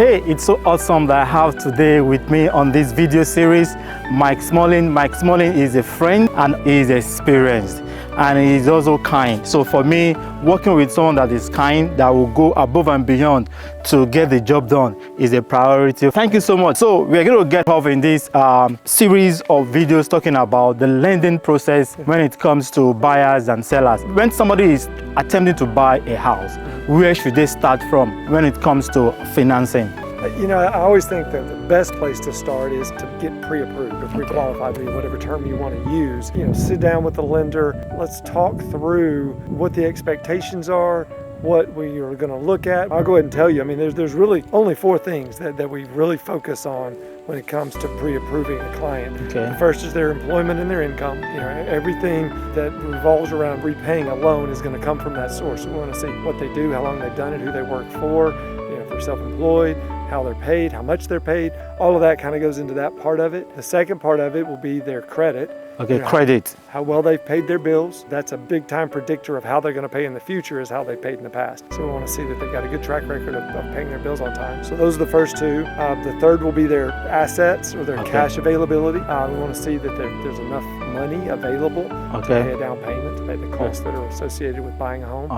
Hey, it's so awesome that I have today with me on this video series Mike Smalling. Mike Smalling is a friend and is experienced, and he's also kind. So for me, working with someone that is kind, that will go above and beyond to get the job done, is a priority. Thank you so much. So we're going to get off in this series of videos talking about the lending process when it comes to buyers and sellers. When somebody is attempting to buy a house, where should they start from when it comes to financing? You know, I always think that the best place to start is to get pre-approved or pre-qualified, whatever term you want to use. You know, sit down with the lender. Let's talk through what the expectations are, what we are going to look at. I'll go ahead and tell you, I mean, there's really only 4 things that we really focus on when it comes to pre-approving a client. The first is their employment and their income. You know, everything that revolves around repaying a loan is going to come from that source. We want to see what they do, how long they've done it, who they work for, you know, if they're self-employed, how they're paid, how much they're paid. All of that kind of goes into that part of it. The second part of it will be their credit. Okay, you know, credit. How well they've paid their bills. That's a big time predictor of how they're going to pay in the future, is how they paid in the past. So we want to see that they've got a good track record of paying their bills on time. So those are the first 2. The third will be their assets or their cash availability. We want to see that there's enough money available to pay a down payment, to pay the costs that are associated with buying a home.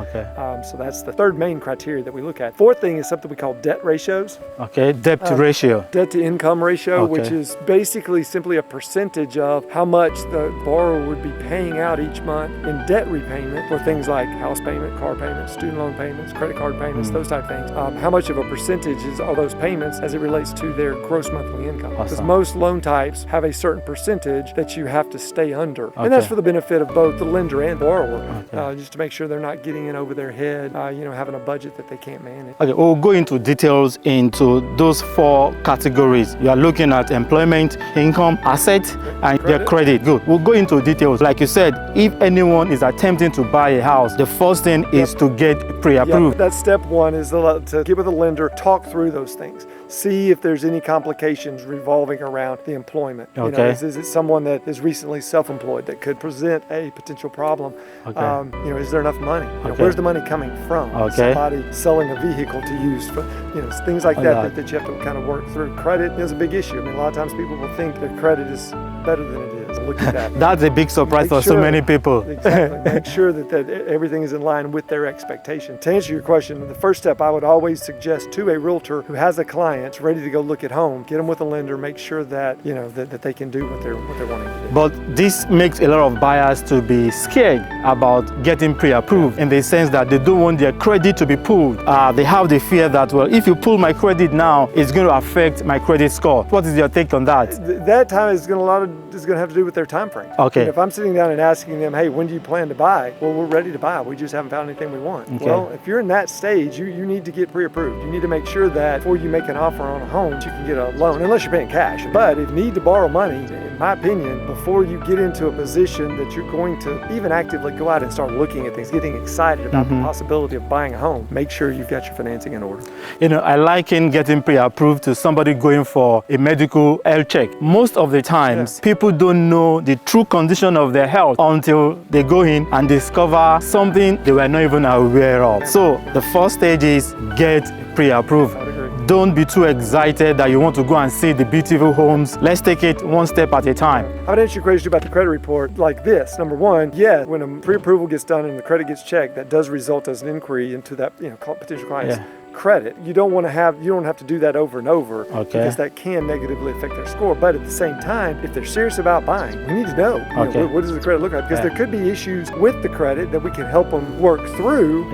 So that's the third main criteria that we look at. Fourth thing is something we call debt ratios. Debt ratio. Debt to income ratio, which is basically simply a percentage of how much the borrower would be paying out each month in debt repayment for things like house payment, car payments, student loan payments, credit card payments, those type of things. How much of a percentage are those payments as it relates to their gross monthly income? Because most loan types have a certain percentage that you have to stay under. And that's for the benefit of both the lender and borrower, just to make sure they're not getting in over their head, you know, having a budget that they can't manage. Okay, we'll go into details into those 4 categories. You are looking at employment, income, assets, and their credit. Good. We'll go into details. Like you said, if anyone is attempting to buy a house, the first thing is to get pre-approved. That's step 1, is to get with the lender, talk through those things. See if there's any complications revolving around the employment. You know, is it someone that is recently self-employed that could present a potential problem? You know, is there enough money? You know, where's the money coming from? Somebody selling a vehicle to use for, you know, things like that you have to kind of work through. Credit is a big issue. I mean, a lot of times people will think their credit is better than it is. Look at that. That's a big surprise for so many people. Exactly. Make sure that everything is in line with their expectation. To answer your question, the first step I would always suggest to a realtor who has a client ready to go look at home, get them with a lender, make sure that, you know, that they can do what they're wanting to do. But this makes a lot of buyers to be scared about getting pre-approved, in the sense that they don't want their credit to be pulled. They have the fear that, well, if you pull my credit now, it's going to affect my credit score. What is your take on that? That time is going to have to do with their time frame. You know, if I'm sitting down and asking them, hey, when do you plan to buy? Well, we're ready to buy. We just haven't found anything we want. Well, if you're in that stage, you need to get pre-approved. You need to make sure that before you make an offer on a home, you can get a loan, unless you're paying cash. But if you need to borrow money, in my opinion, before you get into a position that you're going to even actively go out and start looking at things, getting excited about the possibility of buying a home, make sure you've got your financing in order. You know, I liken getting pre-approved to somebody going for a medical health check. Most of the times, people don't know the true condition of their health until they go in and discover something they were not even aware of. So the first stage is get pre-approved. Don't be too excited that you want to go and see the beautiful homes. Let's take it one step at a time. I would answer your question about the credit report like this. Number 1, when a pre-approval gets done and the credit gets checked, that does result as an inquiry into that, you know, potential client's credit. You don't have to do that over and over, because that can negatively affect their score. But at the same time, if they're serious about buying, we need to know, you know, what does the credit look like? Because there could be issues with the credit that we can help them work through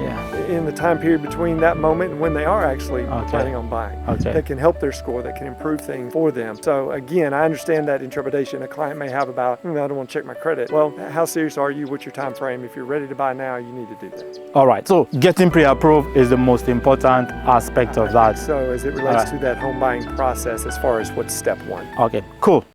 in the time period between that moment and when they are actually planning on buying. That can help their score, that can improve things for them. So again, I understand that interpretation a client may have about, I don't want to check my credit. Well, how serious are you? What's your time frame? If you're ready to buy now, you need to do that. All right, so getting pre-approved is the most important aspect of that. So as it relates to that home buying process, as far as what's step 1. Okay, cool.